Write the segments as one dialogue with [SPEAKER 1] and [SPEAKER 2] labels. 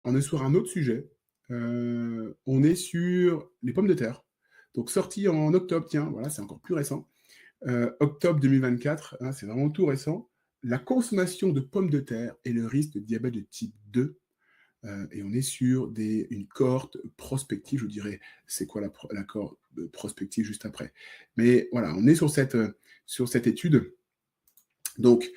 [SPEAKER 1] on est sur un autre sujet. On est sur les pommes de terre. Donc sorti en octobre, tiens, voilà, c'est encore plus récent. Octobre 2024, hein, c'est vraiment tout récent. La consommation de pommes de terre et le risque de diabète de type 2. Et on est sur une cohorte prospective, je vous dirais c'est quoi la cohorte prospective juste après. Mais voilà, on est sur cette étude. Donc,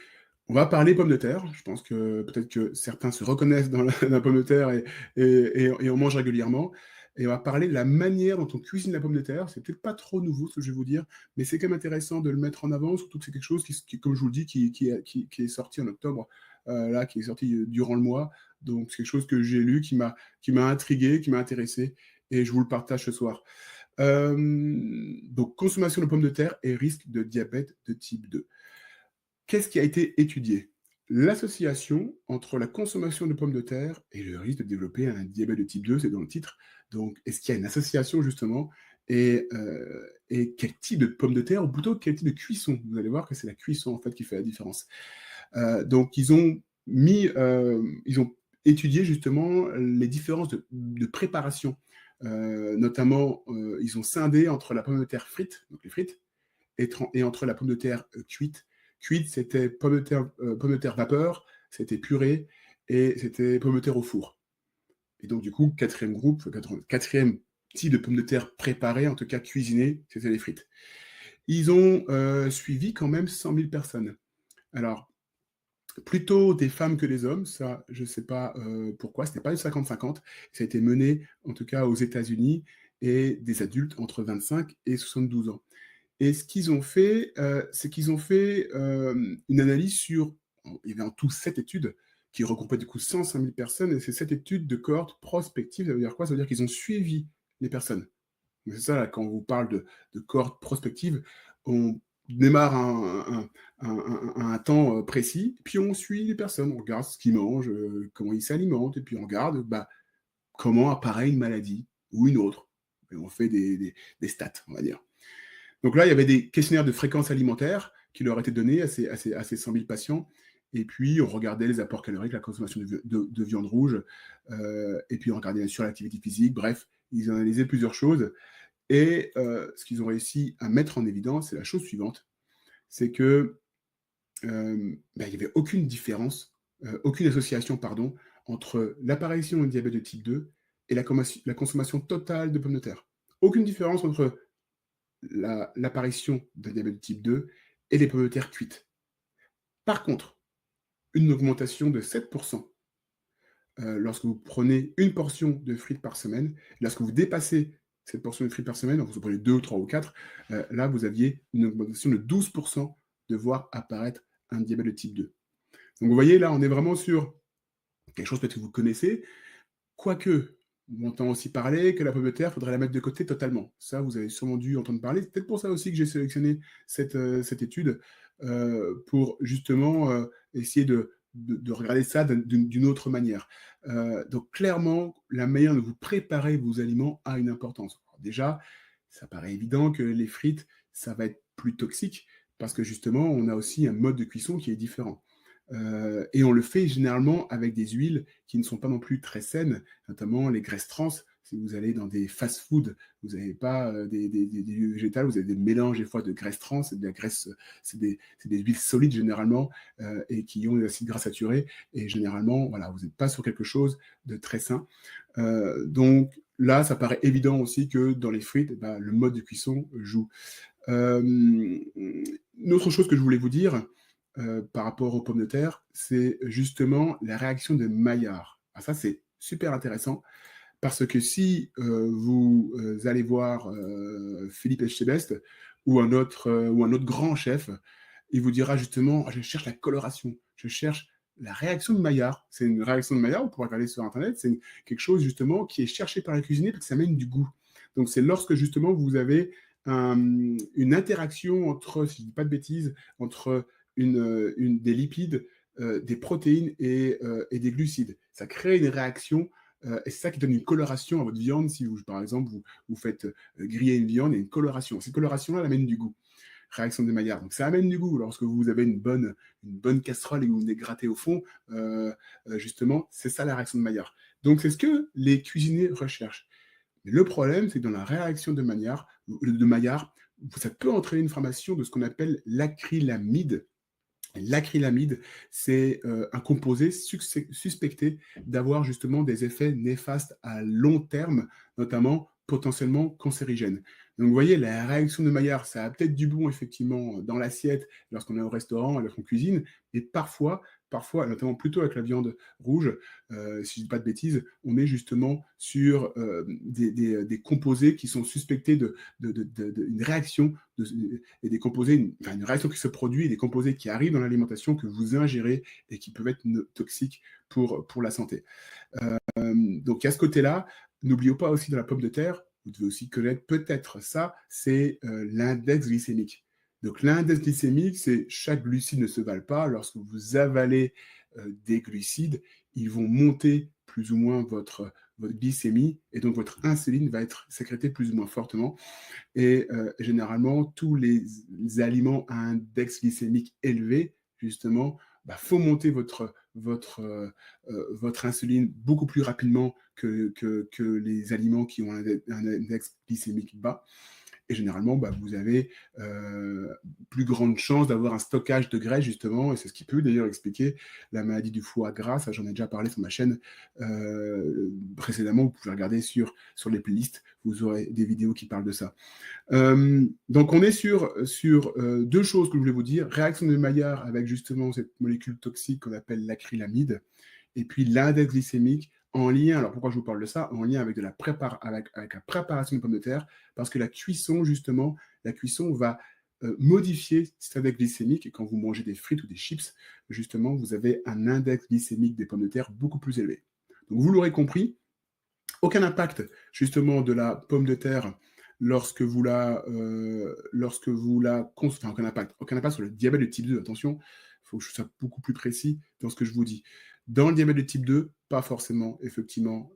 [SPEAKER 1] on va parler pommes de terre. Je pense que peut-être que certains se reconnaissent dans la pomme de terre et en mangent régulièrement. Et on va parler de la manière dont on cuisine la pomme de terre. C'est peut-être pas trop nouveau ce que je vais vous dire, mais c'est quand même intéressant de le mettre en avant, surtout que c'est quelque chose comme je vous le dis, qui est sorti en octobre, là, qui est sorti durant le mois. Donc c'est quelque chose que j'ai lu, qui m'a intrigué, qui m'a intéressé, et je vous le partage ce soir. Donc consommation de pommes de terre et risque de diabète de type 2. Qu'est-ce qui a été étudié? L'association entre la consommation de pommes de terre et le risque de développer un diabète de type 2, c'est dans le titre. Donc, est-ce qu'il y a une association justement? Et quel type de pommes de terre, ou plutôt quel type de cuisson? Vous allez voir que c'est la cuisson en fait qui fait la différence. Donc, ils ont étudié justement les différences de préparation. Notamment, ils ont scindé entre la pomme de terre frite, donc les frites, et entre la pomme de terre cuite. Cuite, c'était pomme de terre vapeur, c'était purée, et c'était pomme de terre au four. Et donc, du coup, quatrième groupe, quatrième type de pomme de terre préparée, en tout cas cuisinée, c'était les frites. Ils ont suivi quand même 100 000 personnes. Alors, plutôt des femmes que des hommes, ça, je ne sais pas pourquoi, c'était pas du 50-50. Ça a été mené, en tout cas aux États-Unis, et des adultes entre 25 et 72 ans. Et ce qu'ils ont fait, c'est qu'ils ont fait une analyse sur. Il y avait en tout 7 études qui regroupaient du coup 105 000 personnes, et ces 7 études de cohorte prospective, ça veut dire quoi? Ça veut dire qu'ils ont suivi les personnes. Donc c'est ça, là, quand on vous parle de cohorte prospective, on démarre un temps précis, puis on suit les personnes, on regarde ce qu'ils mangent, comment ils s'alimentent, et puis on regarde comment apparaît une maladie ou une autre. Et on fait des stats, on va dire. Donc là, il y avait des questionnaires de fréquence alimentaire qui leur étaient donnés à ces 100 000 patients. Et puis, on regardait les apports caloriques, la consommation de viande rouge. Et puis, on regardait bien sûr l'activité physique. Bref, ils analysaient plusieurs choses. Et ce qu'ils ont réussi à mettre en évidence, c'est la chose suivante. C'est que il n'y avait aucune différence, aucune association, pardon, entre l'apparition du diabète de type 2 et la consommation totale de pommes de terre. Aucune différence entre l'apparition d'un diabète de type 2 et des pommes de terre cuites. Par contre, une augmentation de 7% lorsque vous prenez une portion de frites par semaine. Lorsque vous dépassez cette portion de frites par semaine, donc vous en prenez 2, 3 ou 4, là, vous aviez une augmentation de 12% de voir apparaître un diabète de type 2. Donc vous voyez, là, on est vraiment sur quelque chose peut-être que vous connaissez, quoique on entend aussi parler que la pomme de terre, il faudrait la mettre de côté totalement. Ça, vous avez sûrement dû entendre parler. C'est peut-être pour ça aussi que j'ai sélectionné cette étude, pour justement essayer de regarder ça d'une autre manière. Donc clairement, la manière de vous préparer vos aliments a une importance. Alors déjà, ça paraît évident que les frites, ça va être plus toxique, parce que justement, on a aussi un mode de cuisson qui est différent. Et on le fait généralement avec des huiles qui ne sont pas non plus très saines, notamment les graisses trans. Si vous allez dans des fast-food, vous n'avez pas des huiles végétales, vous avez des mélanges des fois de graisses trans, c'est de la graisse, c'est des huiles solides généralement, et qui ont des acides gras saturés. Et généralement, voilà, vous n'êtes pas sur quelque chose de très sain. Donc là, ça paraît évident aussi que dans les frites, le mode de cuisson joue. Une autre chose que je voulais vous dire, par rapport aux pommes de terre, c'est justement la réaction de Maillard. Ah, ça, c'est super intéressant, parce que si vous allez voir Philippe Etchebest ou un autre grand chef, il vous dira justement: ah, je cherche la coloration, je cherche la réaction de Maillard. C'est une réaction de Maillard, vous pourrez regarder sur Internet, c'est quelque chose justement qui est cherché par les cuisiniers parce que ça amène du goût. Donc c'est lorsque justement vous avez une interaction entre, si je ne dis pas de bêtises, entre des lipides, des protéines et des glucides. Ça crée une réaction, et c'est ça qui donne une coloration à votre viande. Si vous, par exemple, vous faites griller une viande, il y a une coloration. Cette coloration-là, elle amène du goût. réaction de Maillard. Donc ça amène du goût. Lorsque vous avez une bonne casserole et que vous venez gratter au fond, justement, c'est ça la réaction de Maillard. Donc c'est ce que les cuisiniers recherchent. Mais le problème, c'est que dans la réaction de Maillard, ça peut entraîner une formation de ce qu'on appelle l'acrylamide. L'acrylamide, c'est un composé suspecté d'avoir justement des effets néfastes à long terme, notamment potentiellement cancérigènes. Donc vous voyez, la réaction de Maillard, ça a peut-être du bon effectivement dans l'assiette lorsqu'on est au restaurant et lorsqu'on cuisine, et parfois, notamment plutôt avec la viande rouge, si je ne dis pas de bêtises, on est justement sur des composés qui sont suspectés d'une réaction et des composés, une réaction qui se produit et des composés qui arrivent dans l'alimentation que vous ingérez et qui peuvent être toxiques pour la santé. Donc, à ce côté-là, n'oublions pas aussi dans la pomme de terre, vous devez aussi connaître peut-être ça, c'est l'index glycémique. Donc, l'index glycémique, c'est chaque glucide ne se valent pas. Lorsque vous avalez des glucides, ils vont monter plus ou moins votre glycémie et donc votre insuline va être sécrétée plus ou moins fortement. Et généralement, tous les aliments à index glycémique élevé, justement, faut monter votre insuline beaucoup plus rapidement que les aliments qui ont un index glycémique bas. Et généralement, vous avez plus grande chance d'avoir un stockage de graisse, justement, et c'est ce qui peut d'ailleurs expliquer la maladie du foie gras. Ça, j'en ai déjà parlé sur ma chaîne précédemment. Vous pouvez regarder sur les playlists, vous aurez des vidéos qui parlent de ça. Donc, on est sur deux choses que je voulais vous dire. Réaction de Maillard avec justement cette molécule toxique qu'on appelle l'acrylamide, et puis l'index glycémique en lien, alors pourquoi je vous parle de ça? En lien avec, avec la préparation de pommes de terre, parce que la cuisson va modifier cet index glycémique, et quand vous mangez des frites ou des chips, justement, vous avez un index glycémique des pommes de terre beaucoup plus élevé. Donc, vous l'aurez compris, aucun impact, justement, de la pomme de terre lorsque vous la consommez, enfin, aucun impact sur le diabète de type 2, attention, il faut que je sois beaucoup plus précis dans ce que je vous dis. Dans le diabète de type 2, pas forcément, effectivement,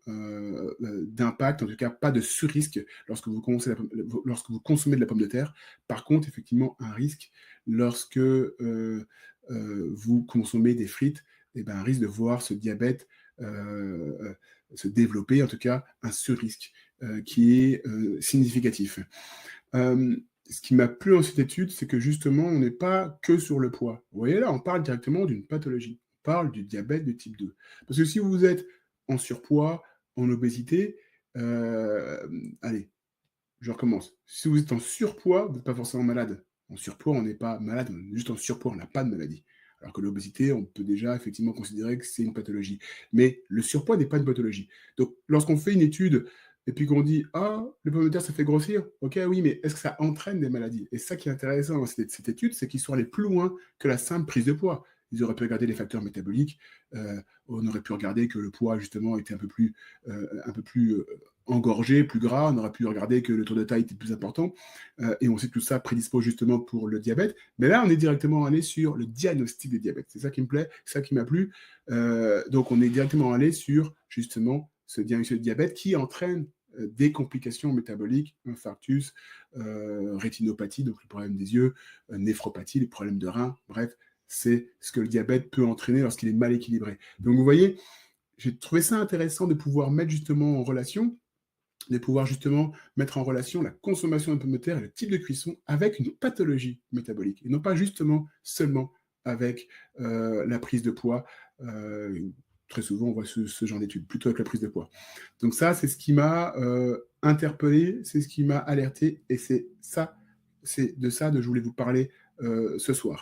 [SPEAKER 1] d'impact, en tout cas pas de sur-risque lorsque vous consommez de la pomme de terre. Par contre, effectivement, un risque lorsque vous consommez des frites, un risque de voir ce diabète se développer, en tout cas un sur-risque qui est significatif. Ce qui m'a plu dans cette étude, c'est que justement, on n'est pas que sur le poids. Vous voyez là, on parle directement d'une pathologie. On parle du diabète de type 2. Parce que si vous êtes en surpoids, en obésité, allez, je recommence. Si vous êtes en surpoids, vous n'êtes pas forcément malade. En surpoids, on n'est pas malade, on est juste en surpoids, on n'a pas de maladie. Alors que l'obésité, on peut déjà effectivement considérer que c'est une pathologie. Mais le surpoids n'est pas une pathologie. Donc, lorsqu'on fait une étude et puis qu'on dit « Ah, le pomme de terre, ça fait grossir », ok, oui, mais est-ce que ça entraîne des maladies? Et ça qui est intéressant dans cette étude, c'est qu'ils sont allés plus loin que la simple prise de poids. Ils auraient pu regarder les facteurs métaboliques, on aurait pu regarder que le poids, justement, était un peu plus engorgé, plus gras, on aurait pu regarder que le tour de taille était plus important, et on sait que tout ça prédispose justement pour le diabète. Mais là, on est directement allé sur le diagnostic du diabète. C'est ça qui me plaît, c'est ça qui m'a plu. Donc, on est directement allé sur, justement, ce diagnostic de diabète qui entraîne des complications métaboliques, infarctus, rétinopathie, donc le problème des yeux, néphropathie, les problèmes de reins, bref, c'est ce que le diabète peut entraîner lorsqu'il est mal équilibré. Donc vous voyez, j'ai trouvé ça intéressant de pouvoir mettre justement en relation, la consommation de pommes de terre et le type de cuisson avec une pathologie métabolique, et non pas justement seulement avec la prise de poids. Très souvent, on voit ce genre d'études, plutôt avec la prise de poids. Donc ça, c'est ce qui m'a interpellé, c'est ce qui m'a alerté, et c'est de ça que je voulais vous parler ce soir.